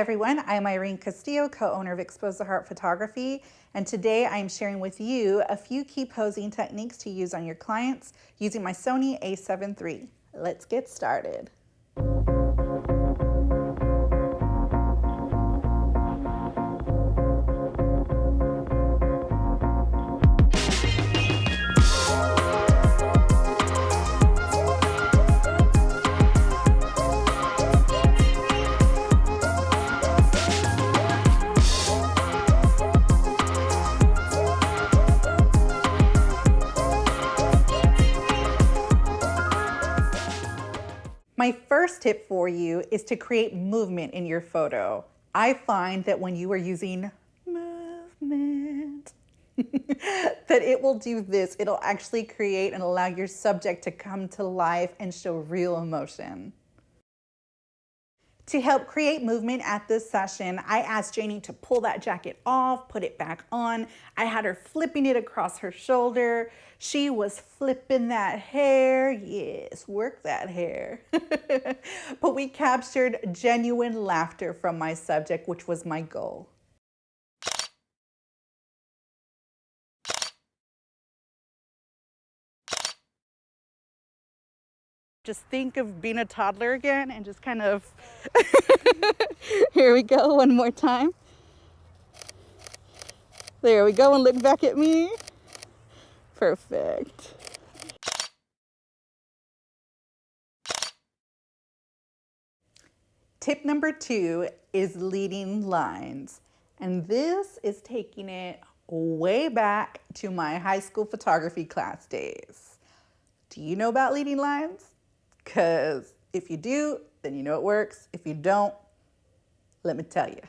everyone, I'm Irene Castillo, co-owner of Expose the Heart Photography, and today I'm sharing with you a few key posing techniques to use on your clients using my Sony a7 III. Let's get started. My first tip for you is to create movement in your photo. I find that when you are using movement, that it will do this. It'll actually create and allow your subject to come to life and show real emotion. To help create movement at this session, I asked Janie to pull that jacket off, put it back on. I had her flipping it across her shoulder. She was flipping that hair. Yes, work that hair. But we captured genuine laughter from my subject, which was my goal. Just think of being a toddler again and just kind of, here we go, one more time. There we go, and look back at me. Perfect. Tip number 2 is leading lines. And this is taking it way back to my high school photography class days. Do you know about leading lines? Because if you do, then you know it works. If you don't, let me tell you.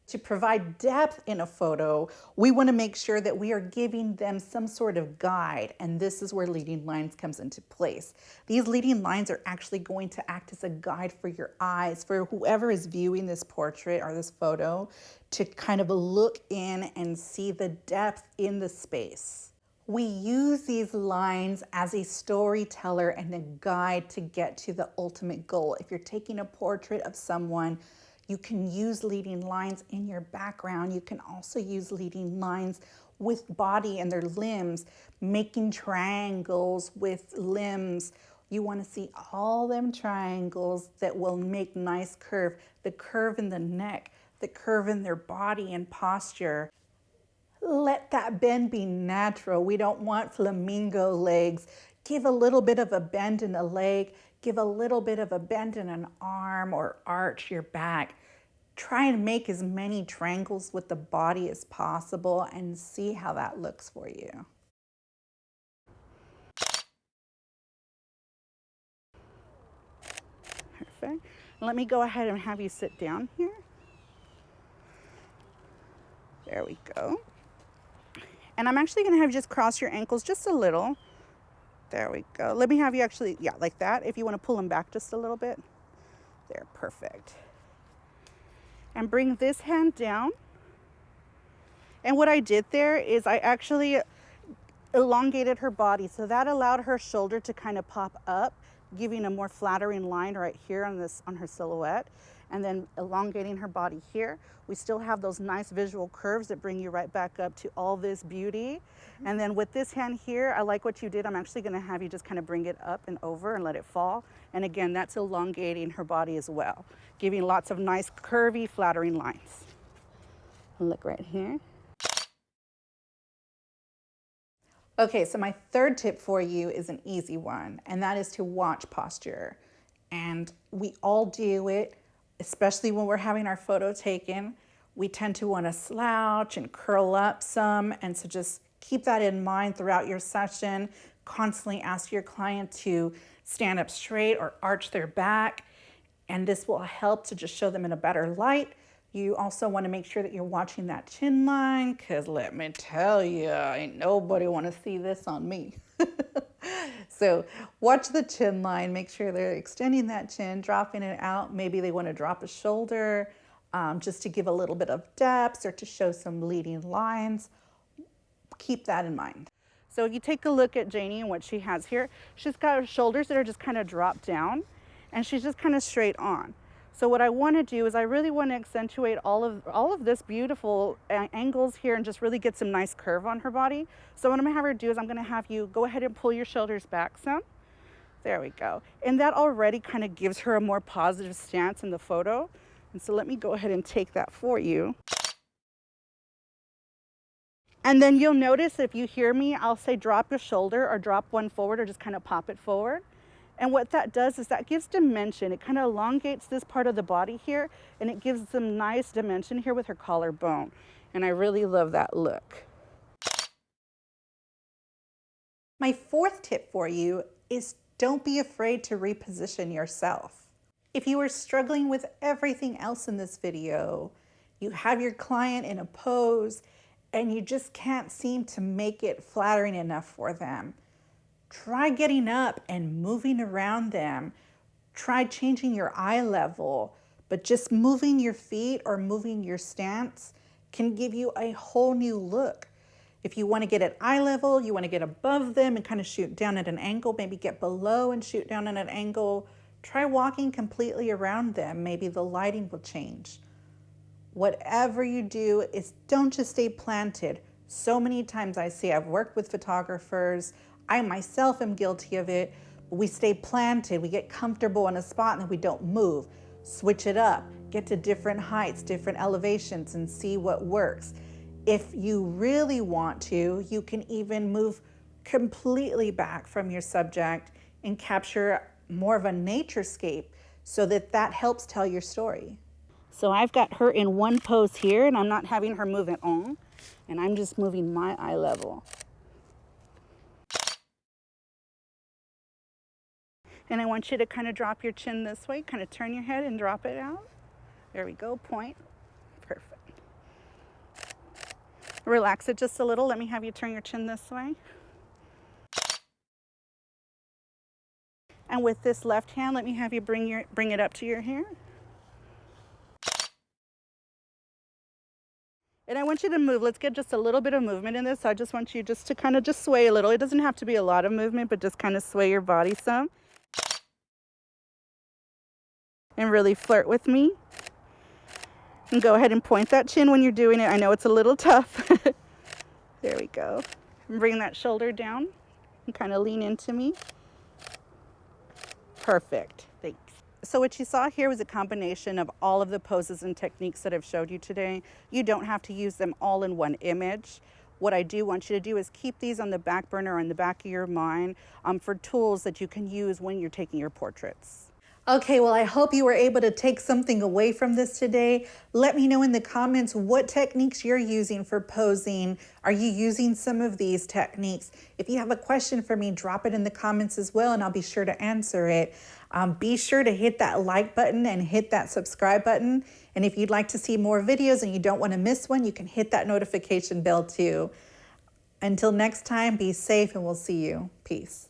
To provide depth in a photo, we want to make sure that we are giving them some sort of guide, and this is where leading lines comes into place. These leading lines are actually going to act as a guide for your eyes, for whoever is viewing this portrait or this photo, to kind of look in and see the depth in the space. We use these lines as a storyteller and a guide to get to the ultimate goal. If you're taking a portrait of someone, you can use leading lines in your background. You can also use leading lines with body and their limbs, making triangles with limbs. You want to see all them triangles that will make nice curve, the curve in the neck, the curve in their body and posture. Let that bend be natural. We don't want flamingo legs. Give a little bit of a bend in a leg. Give a little bit of a bend in an arm or arch your back. Try and make as many triangles with the body as possible and see how that looks for you. Perfect. Let me go ahead and have you sit down here. There we go. And I'm actually going to have you just cross your ankles just a little. There we go. Let me have you actually, yeah, like that. If you want to pull them back just a little bit. There, perfect. And bring this hand down. And what I did there is I actually elongated her body. So that allowed her shoulder to kind of pop up, giving a more flattering line right here on her silhouette. And then elongating her body here. We still have those nice visual curves that bring you right back up to all this beauty. And then with this hand here, I like what you did. I'm actually gonna have you just kind of bring it up and over and let it fall. And again, that's elongating her body as well, giving lots of nice curvy, flattering lines. Look right here. Okay, so my third tip for you is an easy one, and that is to watch posture. And we all do it, especially when we're having our photo taken. We tend to want to slouch and curl up some, and so just keep that in mind throughout your session. Constantly ask your client to stand up straight or arch their back, and this will help to just show them in a better light. You also want to make sure that you're watching that chin line, because let me tell you, ain't nobody want to see this on me. So watch the chin line, make sure they're extending that chin, dropping it out. Maybe they want to drop a shoulder just to give a little bit of depth or to show some leading lines. Keep that in mind. So you take a look at Janie and what she has here. She's got her shoulders that are just kind of dropped down, and she's just kind of straight on. So what I want to do is I really want to accentuate all of this beautiful angles here and just really get some nice curve on her body. So what I'm going to have her do is I'm going to have you go ahead and pull your shoulders back some. There we go. And that already kind of gives her a more positive stance in the photo. And so let me go ahead and take that for you. And then you'll notice if you hear me, I'll say drop your shoulder or drop one forward or just kind of pop it forward. And what that does is that gives dimension. It kind of elongates this part of the body here, and it gives some nice dimension here with her collarbone. And I really love that look. My fourth tip for you is don't be afraid to reposition yourself. If you are struggling with everything else in this video, you have your client in a pose and you just can't seem to make it flattering enough for them, try getting up and moving around them. Try changing your eye level, but just moving your feet or moving your stance can give you a whole new look. If you want to get at eye level, you want to get above them and kind of shoot down at an angle, maybe get below and shoot down at an angle. Try walking completely around them. Maybe the lighting will change. Whatever you do, is don't just stay planted. So many times I see, I've worked with photographers, I myself am guilty of it. We stay planted, we get comfortable in a spot and then we don't move. Switch it up, get to different heights, different elevations and see what works. If you really want to, you can even move completely back from your subject and capture more of a naturescape so that helps tell your story. So I've got her in one pose here and I'm not having her move at all. And I'm just moving my eye level. And I want you to kind of drop your chin this way, kind of turn your head and drop it out. There we go, point. Perfect. Relax it just a little. Let me have you turn your chin this way. And with this left hand, let me have you bring it up to your hair. And I want you to move. Let's get just a little bit of movement in this. So I just want you just to kind of just sway a little. It doesn't have to be a lot of movement, but just kind of sway your body some. And really flirt with me. And go ahead and point that chin when you're doing it. I know it's a little tough. There we go. And bring that shoulder down and kind of lean into me. Perfect. Thanks. So what you saw here was a combination of all of the poses and techniques that I've showed you today. You don't have to use them all in one image. What I do want you to do is keep these on the back burner or in the back of your mind for tools that you can use when you're taking your portraits. Okay, well, I hope you were able to take something away from this today. Let me know in the comments what techniques you're using for posing. Are you using some of these techniques? If you have a question for me, drop it in the comments as well, and I'll be sure to answer it. Be sure to hit that like button and hit that subscribe button. And if you'd like to see more videos and you don't want to miss one, you can hit that notification bell too. Until next time, be safe and we'll see you. Peace.